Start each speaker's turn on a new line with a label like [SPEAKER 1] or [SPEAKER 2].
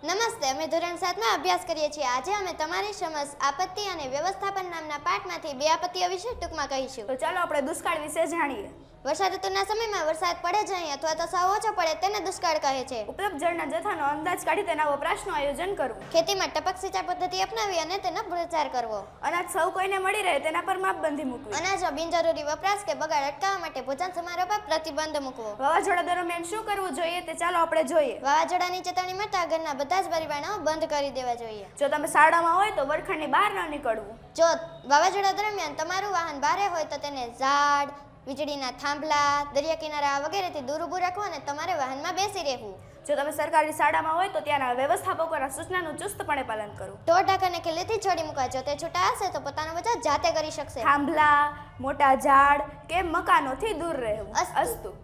[SPEAKER 1] નમસ્તે, અમે ધોરણ 7માં અભ્યાસ કરીએ છીએ. આજે અમે તમારી સમક્ષ આપત્તિ અને વ્યવસ્થાપન નામના પાઠમાંથી બે આપત્તિઓ વિશે ટૂંકમાં કહીશું.
[SPEAKER 2] તો ચાલો આપણે દુષ્કાળ વિશે જાણીએ.
[SPEAKER 1] વર્ષા ઋતુના સમયમાં વરસાદ પડે જ નહીં અથવા તો સાવ ઓછો પડે તેને દુષ્કાળ કહે છે.
[SPEAKER 2] ઉપલબ્ધ જળના જથ્થાનો અંદાજ કાઢી તેના વપરાશનું આયોજન કરવું.
[SPEAKER 1] ખેતીમાં ટપક સિંચાઈ પદ્ધતિ અપનાવી અને તેનો પ્રચાર કરવો.
[SPEAKER 2] અનાજ સૌ કોઈને મળી રહે તેના પર માપબંધી મૂકવી.
[SPEAKER 1] અનાજનો બિનજરૂરી વપરાશ કે બગાડ અટકાવવા માટે ભોજન સમારોહ પર પ્રતિબંધ મૂકવો.
[SPEAKER 2] વાવાઝોડા દરમિયાન શું કરવું જોઈએ તે ચાલો આપણે જોઈએ.
[SPEAKER 1] વાવાઝોડાની ચેતવણી મળતા ઘરના બધા જ પરિમાણો બંધ કરી દેવા જોઈએ.
[SPEAKER 2] જો તમે શાળામાં હોય તો વર્ગખંડની બહાર ન નીકળવું.
[SPEAKER 1] જો વાવાઝોડા દરમિયાન તમારું વાહન ભારે હોય તો તેને ઝાડ, વીજળીના થાંભલા, દરિયા કિનારા વગેરેથી દૂર ઊભું રાખવું અને તમારે વાહનમાં બેસી રહેવું.
[SPEAKER 2] જો તમે સરકારી શાળામાં હોય તો ત્યાંના વ્યવસ્થાપકોના સૂચનાનું ચુસ્તપણે પાલન કરવું.
[SPEAKER 1] ઢોર ઢાંકરને ખીલેથી છોડી મૂકવા. જો તે છૂટા હશે તો પોતાનો બચાવ જાતે કરી શકશે.
[SPEAKER 2] થાંભલા, મોટા ઝાડ કે મકાનોથી દૂર રહેવું.
[SPEAKER 1] અસ્તુ.
[SPEAKER 2] અસ્તુ.